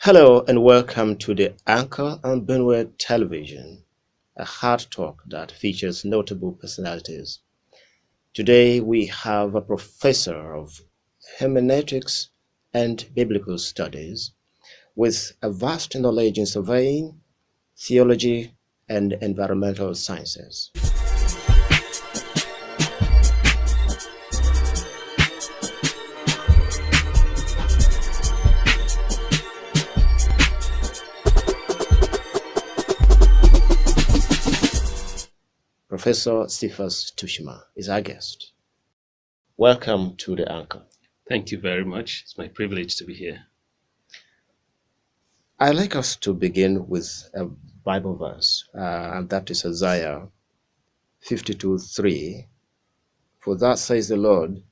Hello and welcome to the Anchor on Benue Television, a hard talk that features notable personalities. Today we have a professor of hermeneutics and biblical studies with a vast knowledge in surveying, theology, and environmental sciences. Professor Cephas Tushima is our guest. Welcome to the Anchor. Thank you very much. It's my privilege to be here. I'd like us to begin with a Bible verse, and that is Isaiah 52:3. For thus says the Lord,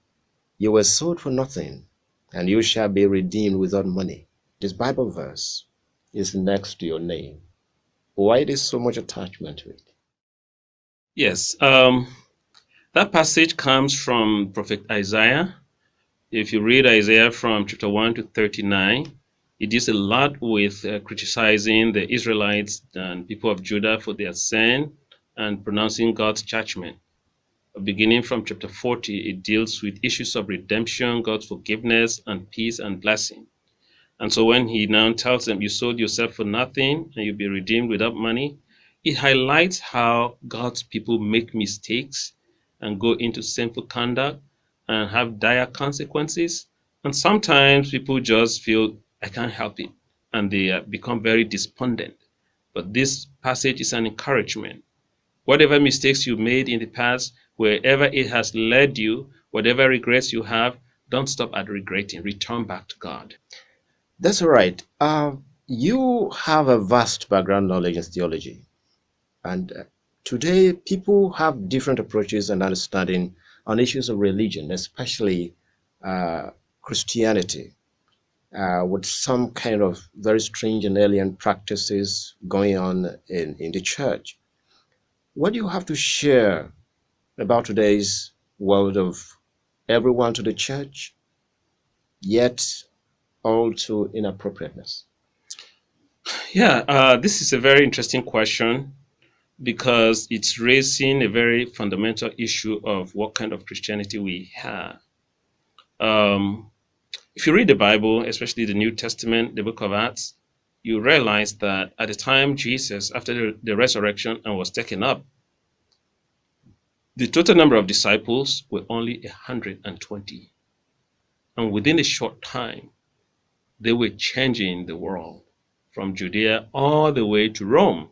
you were sold for nothing, and you shall be redeemed without money. This Bible verse is next to your name. Why is so much attachment to it? Yes, that passage comes from Prophet Isaiah. If you read Isaiah from chapter 1 to 39, it deals a lot with criticizing the Israelites and people of Judah for their sin and pronouncing God's judgment. Beginning from chapter 40, it deals with issues of redemption, God's forgiveness, and peace and blessing. And so when he now tells them, you sold yourself for nothing and you'll be redeemed without money, it highlights how God's people make mistakes and go into sinful conduct and have dire consequences. And sometimes people just feel, I can't help it, and they become very despondent. But this passage is an encouragement. Whatever mistakes you made in the past, wherever it has led you, whatever regrets you have, don't stop at regretting. Return back to God. That's all right. You have a vast background knowledge in theology. And today, people have different approaches and understanding on issues of religion, especially Christianity, with some kind of very strange and alien practices going on in the church. What do you have to share about today's world of everyone to the church, yet all to inappropriateness? Yeah, this is a very interesting question, because it's raising a very fundamental issue of what kind of Christianity we have. If you read the Bible, especially the New Testament, the book of Acts, you realize that at the time Jesus, after the resurrection and was taken up, the total number of disciples were only 120. And within a short time, they were changing the world from Judea all the way to Rome,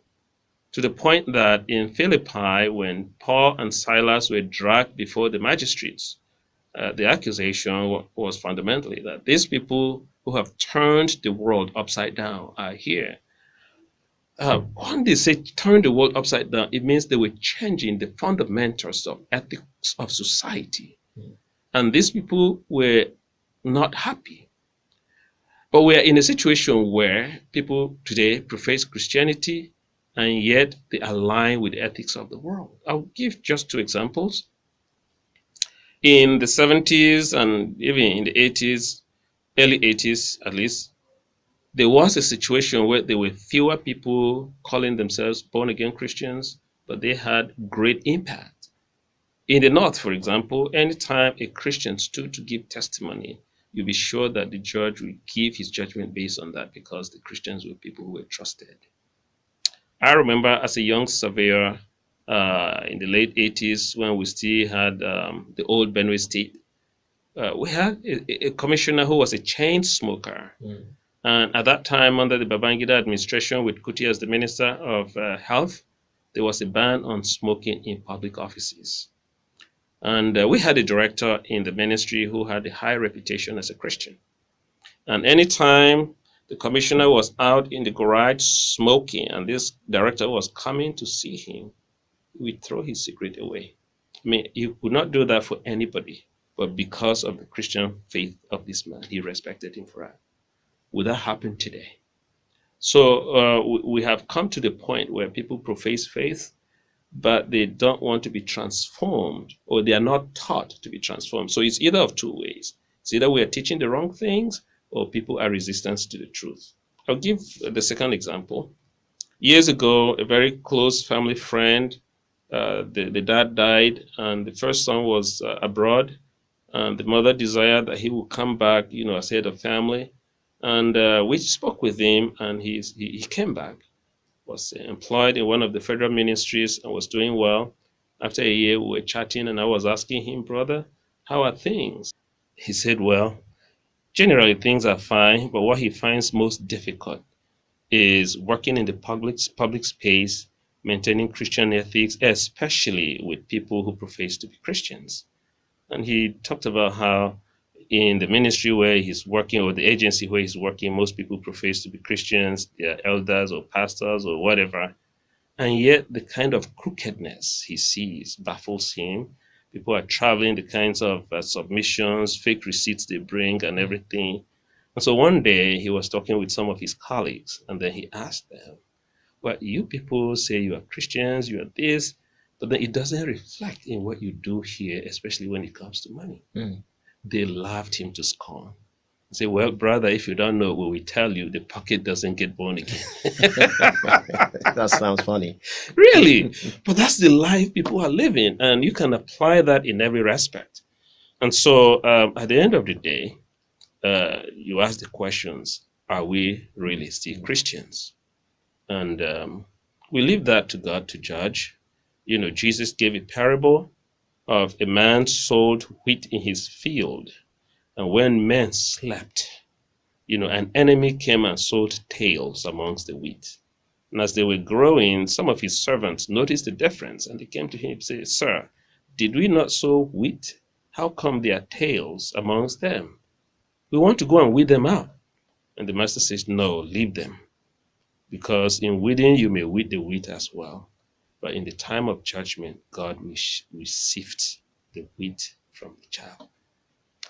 to the point that in Philippi, when Paul and Silas were dragged before the magistrates, the accusation was fundamentally that these people who have turned the world upside down are here. When they say turn the world upside down, it means they were changing the fundamentals of ethics of society. And these people were not happy. But we are in a situation where people today profess Christianity, and yet they align with the ethics of the world. I'll give just two examples. In the 70s and even in the 80s, early 80s at least, there was a situation where there were fewer people calling themselves born-again Christians, but they had great impact. In the North, for example, anytime a Christian stood to give testimony, you'll be sure that the judge will give his judgment based on that, because the Christians were people who were trusted. I remember as a young surveyor in the late 80s, when we still had the old Benue state, we had a commissioner who was a chain smoker. And at that time, under the Babangida administration, with Kuti as the Minister of Health, there was a ban on smoking in public offices. And we had a director in the ministry who had a high reputation as a Christian. And anytime the commissioner was out in the garage smoking, and this director was coming to see him, he would throw his cigarette away. I mean, he would not do that for anybody, but because of the Christian faith of this man, he respected him for that. Would that happen today? So we have come to the point where people profess faith, but they don't want to be transformed, or they are not taught to be transformed. So it's either of two ways. It's either we are teaching the wrong things, or people are resistant to the truth. I'll give the second example. Years ago, a very close family friend, the dad died, and the first son was abroad, and the mother desired that he would come back, as head of family. And we spoke with him, and he came back, was employed in one of the federal ministries, and was doing well. After a year, we were chatting, and I was asking him, brother, how are things? He said, well, generally things are fine, but what he finds most difficult is working in the public space, maintaining Christian ethics, especially with people who profess to be Christians. And he talked about how in the ministry where he's working, or the agency where he's working, most people profess to be Christians, they're elders or pastors or whatever. And yet the kind of crookedness he sees baffles him. People are traveling, the kinds of submissions, fake receipts they bring and everything. And so one day he was talking with some of his colleagues, and then he asked them, well, you people say you are Christians, you are this, but then it doesn't reflect in what you do here, especially when it comes to money. They laughed him to scorn. They say, well, brother, if you don't know, we will tell you the pocket doesn't get born again. That sounds funny. Really? But that's the life people are living, and you can apply that in every respect. And so at the end of the day, you ask the questions, are we really still Christians? And we leave that to God to judge. Jesus gave a parable of a man sowed wheat in his field. And when men slept, an enemy came and sowed tares amongst the wheat. And as they were growing, some of his servants noticed the difference, and they came to him and said, sir, did we not sow wheat? How come there are tares amongst them? We want to go and weed them out. And the master says, no, leave them. Because in weeding, you may weed the wheat as well. But in the time of judgment, God will sift the wheat from the chaff.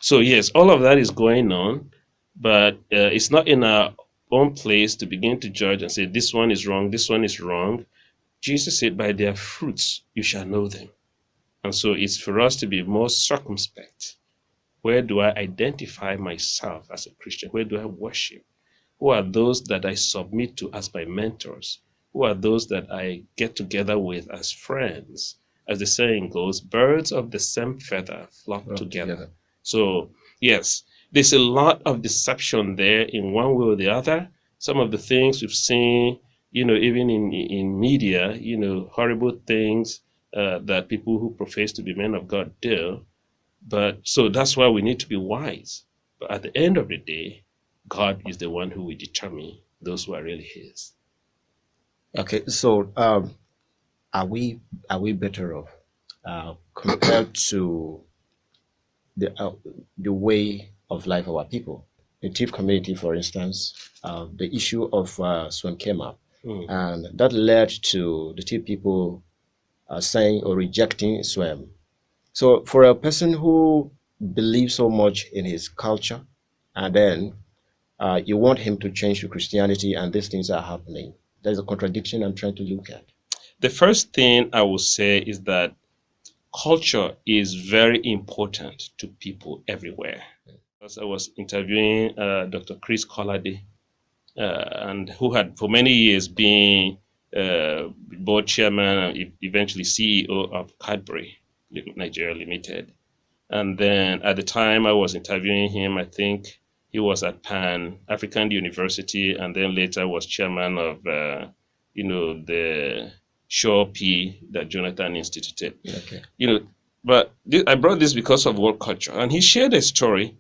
So yes, all of that is going on, but it's not in our own place to begin to judge and say, this one is wrong, this one is wrong. Jesus said, by their fruits you shall know them. And so it's for us to be more circumspect. Where do I identify myself as a Christian? Where do I worship? Who are those that I submit to as my mentors? Who are those that I get together with as friends? As the saying goes, birds of the same feather flock together. So, yes, there's a lot of deception there in one way or the other. Some of the things we've seen, even in media, horrible things that people who profess to be men of God do. But so that's why we need to be wise. But at the end of the day, God is the one who will determine those who are really His. Okay, so are we better off compared to the way of life of our people? The Tiv community, for instance, the issue of swim came up, and that led to the Tiv people saying or rejecting swim. So for a person who believes so much in his culture, and then you want him to change to Christianity, and these things are happening, there's a contradiction I'm trying to look at. The first thing I will say is that culture is very important to people everywhere. Because I was interviewing Dr. Chris Collady, and who had for many years been board chairman and eventually CEO of Cadbury Nigeria Limited. And then at the time I was interviewing him, I think he was at Pan African University, and then later was chairman of the Shaw P that Jonathan instituted. Okay. But I brought this because of work culture, and he shared a story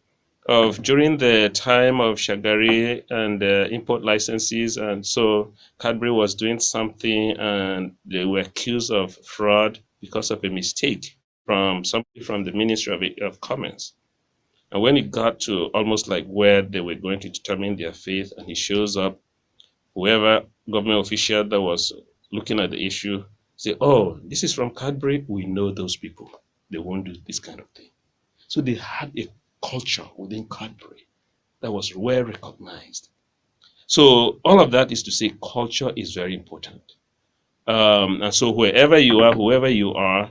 of during the time of Shagari and import licenses, and so Cadbury was doing something, and they were accused of fraud because of a mistake from somebody from the Ministry of Commerce. And when it got to almost like where they were going to determine their faith, and he shows up, whoever government official that was looking at the issue say, oh, this is from Cadbury, we know those people. They won't do this kind of thing. So they had a culture within Cadbury that was well recognized. So all of that is to say culture is very important. And so wherever you are, whoever you are,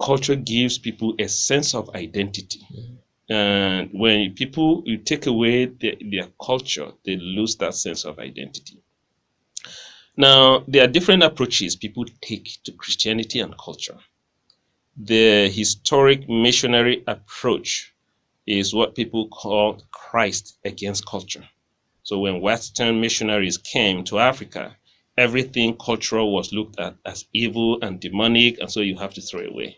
culture gives people a sense of identity. And when you take away their culture, they lose that sense of identity. Now, there are different approaches people take to Christianity and culture. The historic missionary approach is what people call Christ against culture. So when Western missionaries came to Africa, everything cultural was looked at as evil and demonic, and so you have to throw it away.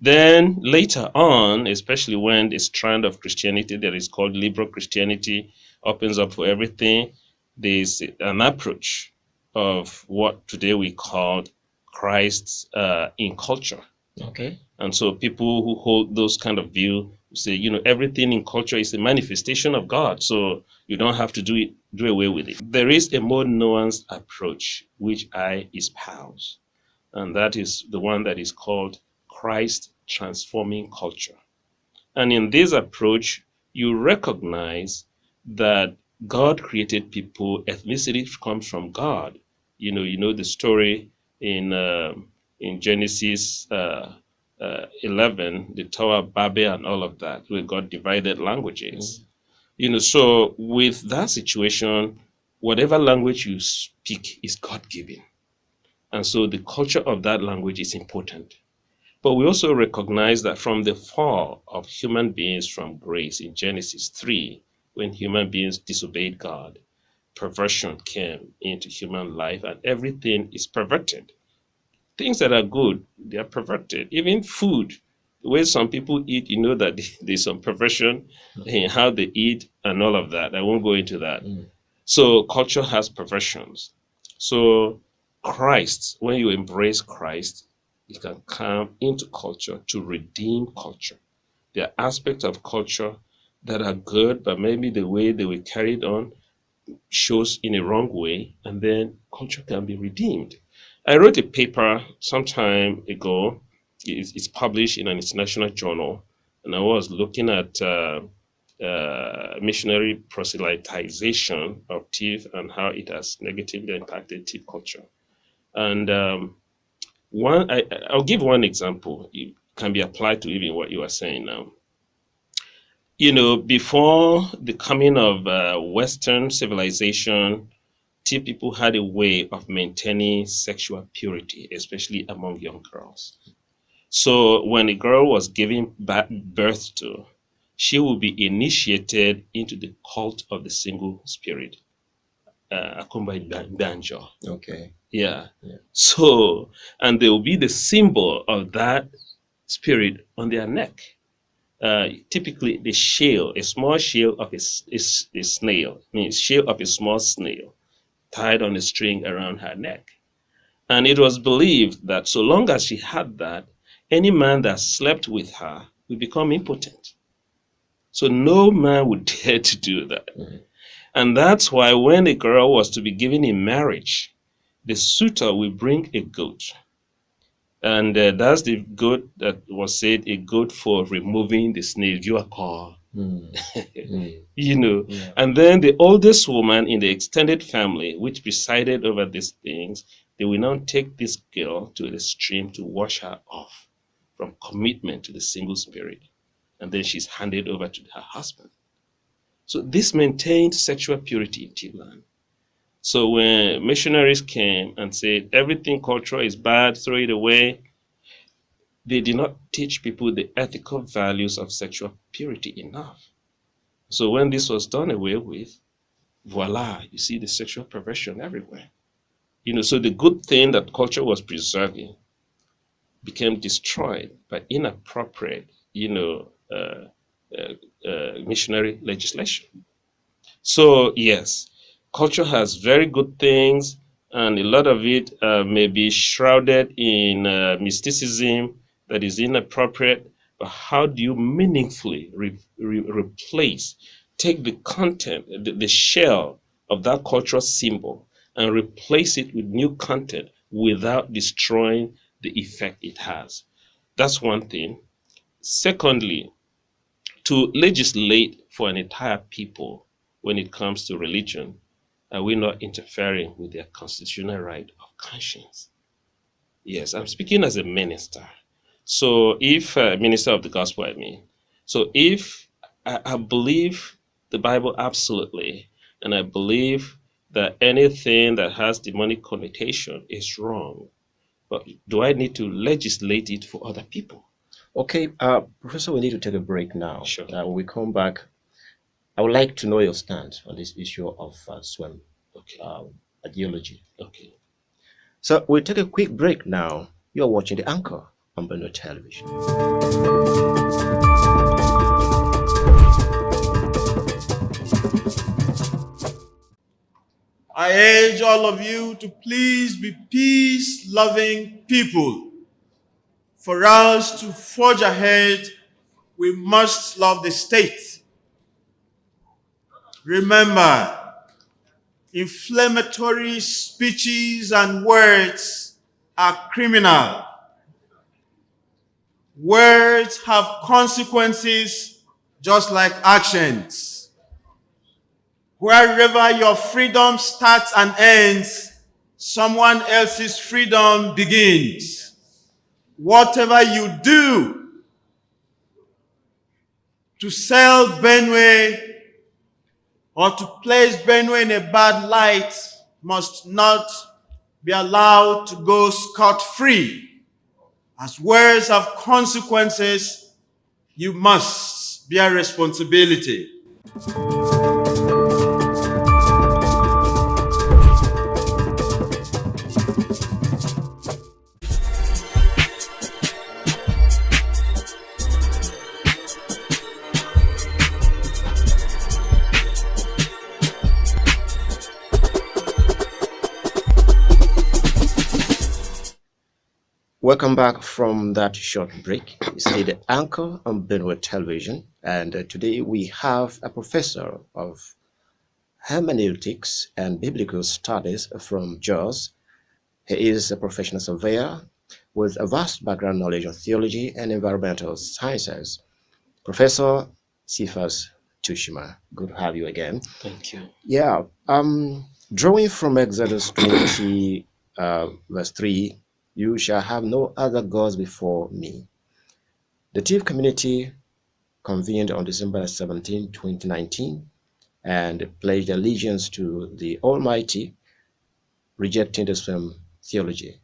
Then later on, especially when the strand of Christianity that is called liberal Christianity opens up for everything, there's an approach of what today we call Christ in culture. Okay. And so people who hold those kind of view say, everything in culture is a manifestation of God, so you don't have to do away with it. There is a more nuanced approach which I espouse, and that is the one that is called Christ transforming culture. And in this approach, you recognize that God created people. Ethnicity comes from God. You know the story in Genesis 11, the Tower of Babel and all of that, where God divided languages. So with that situation, whatever language you speak is God-given. And so the culture of that language is important. But we also recognize that from the fall of human beings from grace in Genesis 3, when human beings disobeyed God, perversion came into human life and everything is perverted. Things that are good, they are perverted. Even food, the way some people eat, that there's some perversion in how they eat and all of that. I won't go into that. So culture has perversions. So Christ, when you embrace Christ, you can come into culture to redeem culture. There are aspects of culture that are good, but maybe the way they were carried on shows in a wrong way, and then culture can be redeemed. I wrote a paper some time ago. It's published in an international journal, and I was looking at missionary proselytization of TIF and how it has negatively impacted TIF culture. And I'll give one example. It can be applied to even what you are saying now. Before the coming of Western civilization, Tea people had a way of maintaining sexual purity, especially among young girls. So when a girl was giving birth to, she would be initiated into the cult of the single spirit, Akumba Banjo. Okay. Yeah. So, and they will be the symbol of that spirit on their neck. Typically, the shell, a small shell of a snail, shell of a small snail, tied on a string around her neck. And it was believed that so long as she had that, any man that slept with her would become impotent. So no man would dare to do that. And that's why when a girl was to be given in marriage, the suitor will bring a goat. And that's the goat that was said, a goat for removing the snail, you are called. Yeah. And then the oldest woman in the extended family, which presided over these things, they will now take this girl to the stream to wash her off from commitment to the single spirit. And then she's handed over to her husband. So this maintained sexual purity in Tibland. So when missionaries came and said, everything cultural is bad, throw it away, they did not teach people the ethical values of sexual purity enough. So when this was done away with, voila, you see the sexual perversion everywhere. So the good thing that culture was preserving became destroyed by inappropriate, missionary legislation. So yes, culture has very good things, and a lot of it may be shrouded in mysticism that is inappropriate. But how do you meaningfully replace, take the content, the shell of that cultural symbol and replace it with new content without destroying the effect it has? That's one thing. Secondly, to legislate for an entire people when it comes to religion, are we not interfering with their constitutional right of conscience? Yes, I'm speaking as a minister. So if minister of the gospel, I mean, so if I believe the Bible absolutely, and I believe that anything that has demonic connotation is wrong, but do I need to legislate it for other people? Okay, Professor, we need to take a break now. Sure. When we come back, I would like to know your stand on this issue of swim Okay. ideology. Okay. So we'll take a quick break now. You're watching The Anchor on Benue Television. I urge all of you to please be peace-loving people. For us to forge ahead, we must love the state. Remember, inflammatory speeches and words are criminal. Words have consequences just like actions. Wherever your freedom starts and ends, someone else's freedom begins. Whatever you do to sell Benue or to place Benue in a bad light must not be allowed to go scot-free. As words have consequences, you must bear responsibility. Welcome back from that short break. You see The Anchor on Benue Television, and today we have a professor of hermeneutics and biblical studies from Jos. He is a professional surveyor with a vast background knowledge of theology and environmental sciences. Professor Cephas Tushima, good to have you again. Thank you. Yeah, drawing from Exodus 20, verse 3, you shall have no other gods before me. The TIF community convened on December 17, 2019, and pledged allegiance to the Almighty, rejecting the same theology.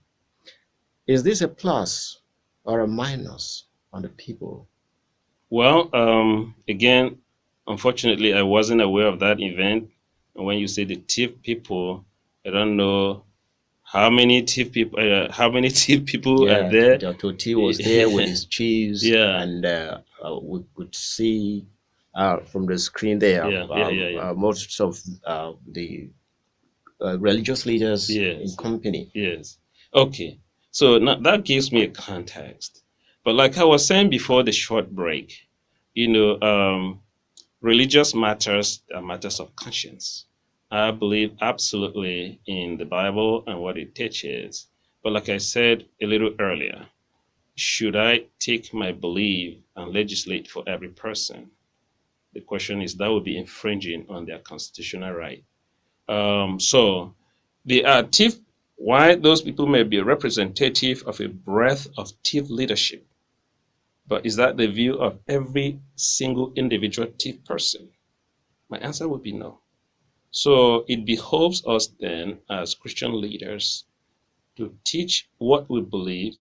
Is this a plus or a minus on the people? Well, again, unfortunately, I wasn't aware of that event. And when you say the TIF people, I don't know how many TIF people. How many TIF people are there? Dr. T was there with his cheese, Yeah. and we could see from the screen there most of the religious leaders in company. Yes. Okay. So now that gives me a context. But like I was saying before the short break, religious matters are matters of conscience. I believe absolutely in the Bible and what it teaches. But like I said a little earlier, should I take my belief and legislate for every person? The question is, that would be infringing on their constitutional right. So the TIF, why those people may be representative of a breadth of TIF leadership, but is that the view of every single individual TIF person? My answer would be no. So it behoves us then as Christian leaders to teach what we believe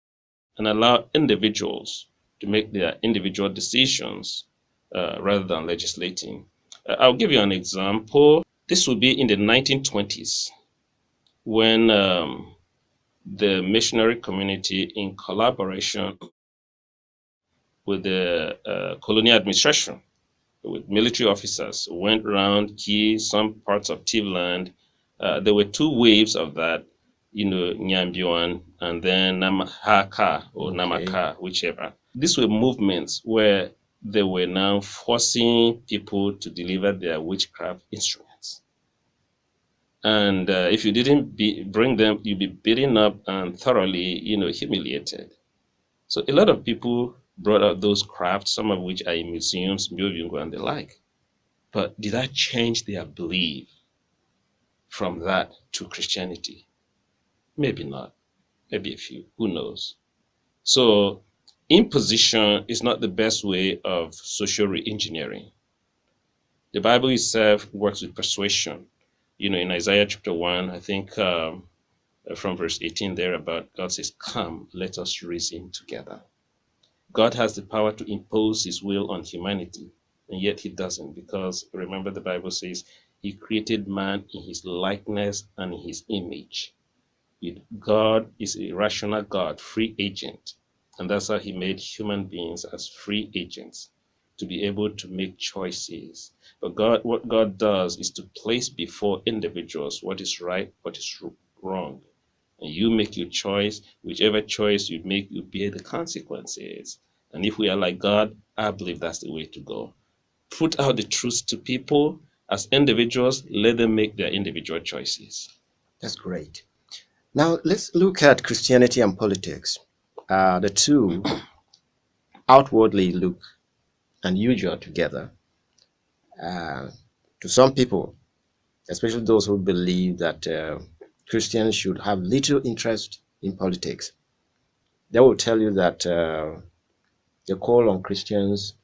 and allow individuals to make their individual decisions rather than legislating. I'll give you an example. This would be in the 1920s when the missionary community, in collaboration with the colonial administration, with military officers, went around some parts of TIF land. There were two waves of that, Nyambiwan and then Namahaka or Namaka, whichever. These were movements where they were now forcing people to deliver their witchcraft instruments. And if you didn't bring them, you'd be beaten up and thoroughly, humiliated. So a lot of people brought out those crafts, some of which are in museums, and the like. But did that change their belief from that to Christianity? Maybe not. Maybe a few. Who knows? So imposition is not the best way of social re-engineering. The Bible itself works with persuasion. In Isaiah chapter 1, I think from verse 18 there about, God says, "Come, let us reason together." God has the power to impose his will on humanity, and yet he doesn't, because remember the Bible says he created man in his likeness and in his image. God is a rational God, free agent, and that's how he made human beings as free agents to be able to make choices. But what God does is to place before individuals what is right, what is wrong. And you make your choice. Whichever choice you make, you bear the consequences. And if we are like God, I believe that's the way to go. Put out the truth to people as individuals, let them make their individual choices. That's great. Now, let's look at Christianity and politics. The two outwardly look unusual together. To some people, especially those who believe that Christians should have little interest in politics, they will tell you that the call on Christians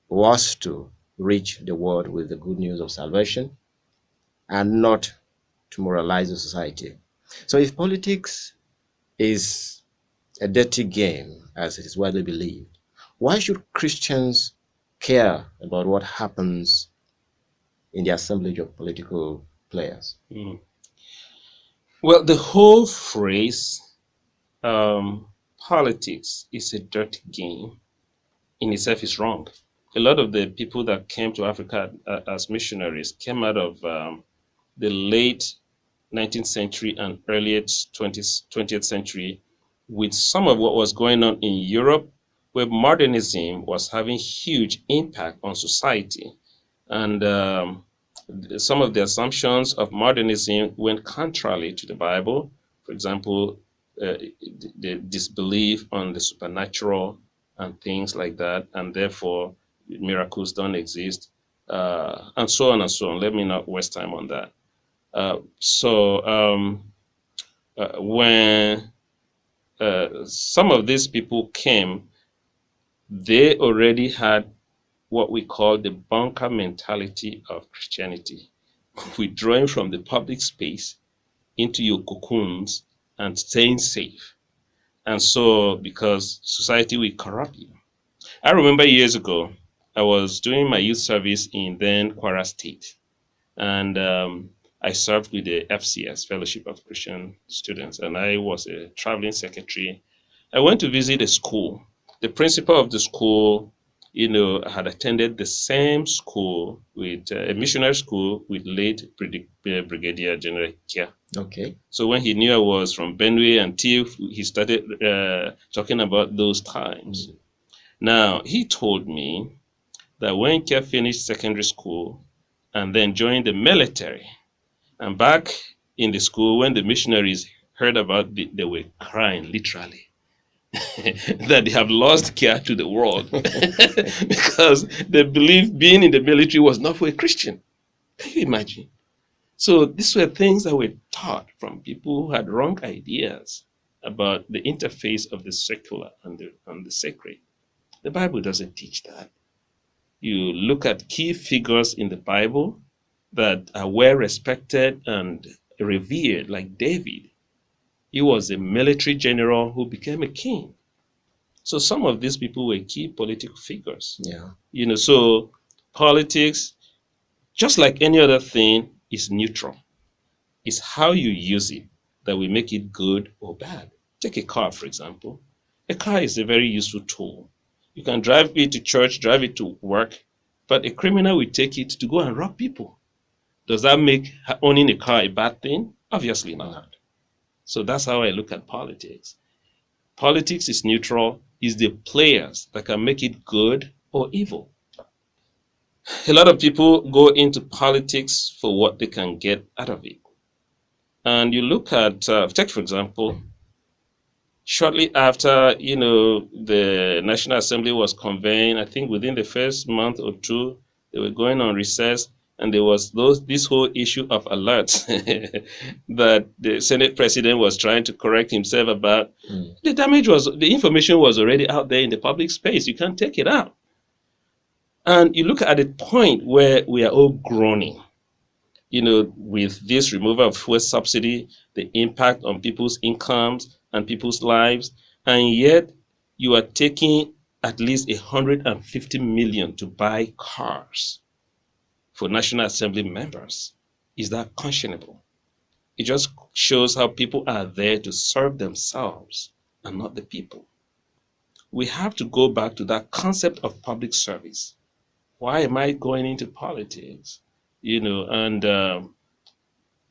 was to reach the world with the good news of salvation and not to moralize the society. So if politics is a dirty game, as it is widely believed, why should Christians care about what happens in the assemblage of political players? Well, the whole phrase, politics is a dirty game, in itself is wrong. A lot of the people that came to Africa as missionaries came out of the late 19th century and early 20th century with some of what was going on in Europe, where modernism was having huge impact on society. And some of the assumptions of modernism went contrary to the Bible. For example, the disbelief on the supernatural and things like that, and therefore miracles don't exist, and so on and so on. Let me not waste time on that. When some of these people came, they already had what we call the bunker mentality of Christianity, withdrawing from the public space into your cocoons and staying safe. And so, because society will corrupt you. I remember years ago, I was doing my youth service in then Kwara State, and I served with the FCS, Fellowship of Christian Students, and I was a traveling secretary. I went to visit a school. The principal of the school, had attended the same school with a missionary school with late Brigadier General Kia. Okay. So when he knew I was from Benue, until he started talking about those times. Now, he told me that when Kia finished secondary school and then joined the military, and back in the school, when the missionaries heard about it, they were crying, literally, that they have lost Kia to the world because they believed being in the military was not for a Christian. Can you imagine? So these were things that were taught from people who had wrong ideas about the interface of the secular and the sacred. The Bible doesn't teach that. You look at key figures in the Bible that are well respected and revered, like David. He was a military general who became a king. So some of these people were key political figures. Yeah. So politics, just like any other thing, is neutral. It's how you use it that will make it good or bad. Take a car, for example. A car is a very useful tool. You can drive it to church, drive it to work, but a criminal will take it to go and rob people. Does that make owning a car a bad thing? Obviously not. So that's how I look at politics. Politics is neutral. It's the players that can make it good or evil. A lot of people go into politics for what they can get out of it. And you look at, take for example, shortly after, the National Assembly was convened, I think within the first month or two, they were going on recess. and there was this whole issue of alerts that the Senate president was trying to correct himself about. The information was already out there in the public space. You can't take it out. And you look at a point where we are all groaning, with this removal of fuel subsidy, the impact on people's incomes and people's lives, and yet you are taking at least 150 million to buy cars for National Assembly members. Is that conscionable? It just shows how people are there to serve themselves and not the people. We have to go back to that concept of public service. Why am I going into politics? And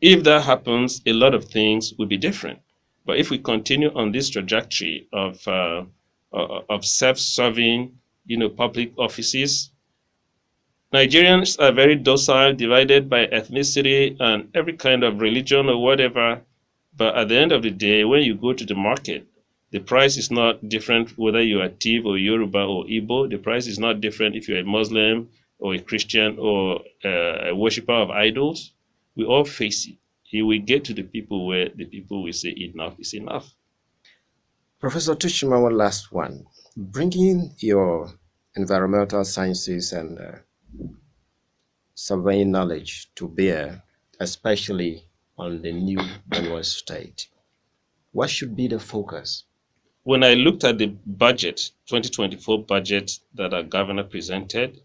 if that happens, a lot of things will be different. But if we continue on this trajectory of self-serving, public offices, Nigerians are very docile, divided by ethnicity and every kind of religion or whatever. But at the end of the day, when you go to the market, the price is not different whether you are Tiv or Yoruba or Igbo. The price is not different if you're a Muslim or a Christian or a worshiper of idols. We all face it. He will get to the people where the people will say enough is enough. Professor Tushima, one last one. Bringing your environmental sciences and surveying knowledge to bear, especially on the new Benue state, what should be the focus? When I looked at the budget, 2024 budget that our governor presented,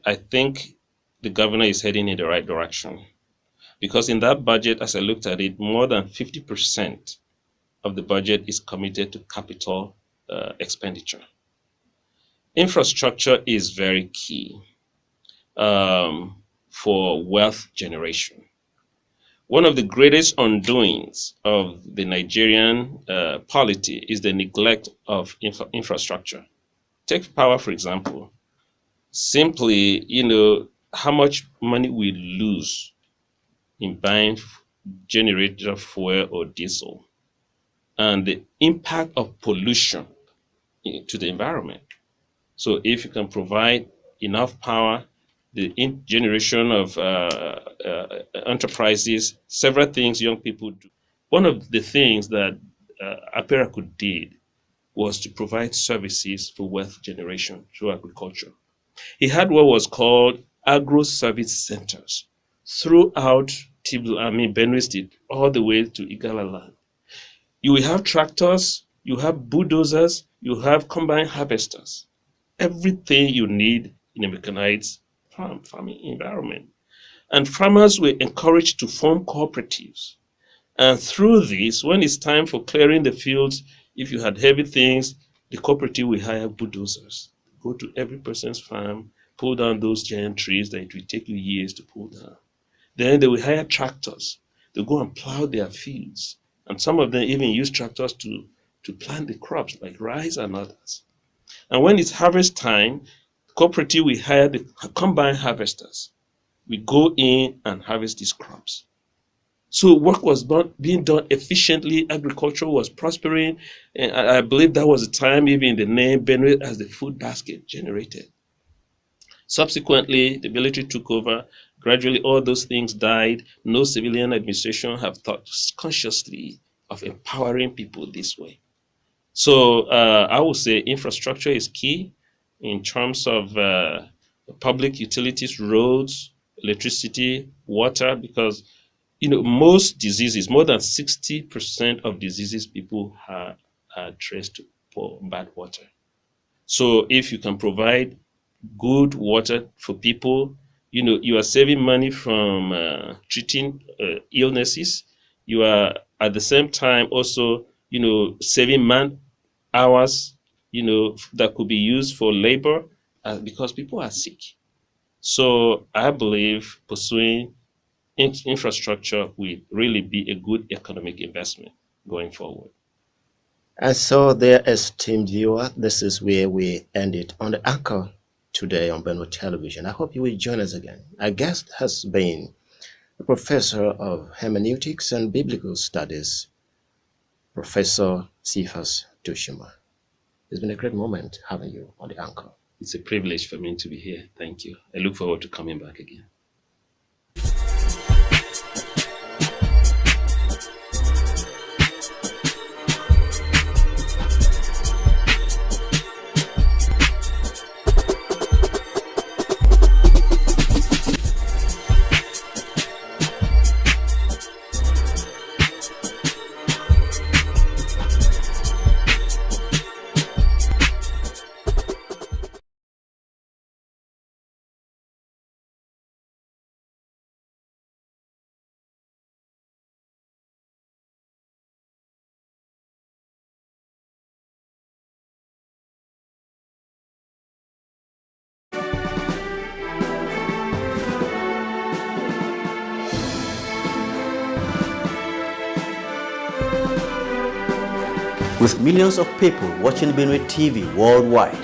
I think the governor is heading in the right direction. Because in that budget, as I looked at it, more than 50% of the budget is committed to capital expenditure. Infrastructure is very key for wealth generation. One of the greatest undoings of the Nigerian polity is the neglect of infrastructure. Take power, for example. Simply, how much money we lose in buying generator fuel or diesel, and the impact of pollution to the environment. So if you can provide enough power, the generation of enterprises, several things young people do. One of the things that Aperaku did was to provide services for wealth generation through agriculture. He had what was called agro-service centers throughout Benue State, all the way to Igala. You will have tractors, you have bulldozers, you have combine harvesters, everything you need in a mechanized farming environment. And farmers were encouraged to form cooperatives. And through this, when it's time for clearing the fields, if you had heavy things, the cooperative will hire bulldozers, go to every person's farm, pull down those giant trees that it will take you years to pull down. Then they will hire tractors. They go and plow their fields. And some of them even use tractors to plant the crops like rice and others. And when it's harvest time, cooperative will hire the combine harvesters. We go in and harvest these crops. So work was being done efficiently. Agriculture was prospering. And I believe that was the time even the name Benue as the food basket generated. Subsequently, the military took over. Gradually, all those things died. No civilian administration have thought consciously of empowering people this way. So I would say infrastructure is key in terms of public utilities, roads, electricity, water, because most diseases, more than 60% of diseases people are traced to poor, bad water. So if you can provide good water for people, you are saving money from treating illnesses. You are at the same time also, saving man hours, that could be used for labor because people are sick. So I believe pursuing infrastructure will really be a good economic investment going forward. And so, dear esteemed viewer, this is where we end it on the anchor today on Benue Television. I hope you will join us again. Our guest has been a professor of hermeneutics and biblical studies, Professor Cephas Tushima. It's been a great moment having you on the anchor. It's a privilege for me to be here. Thank you. I look forward to coming back again. With millions of people watching Benue TV worldwide,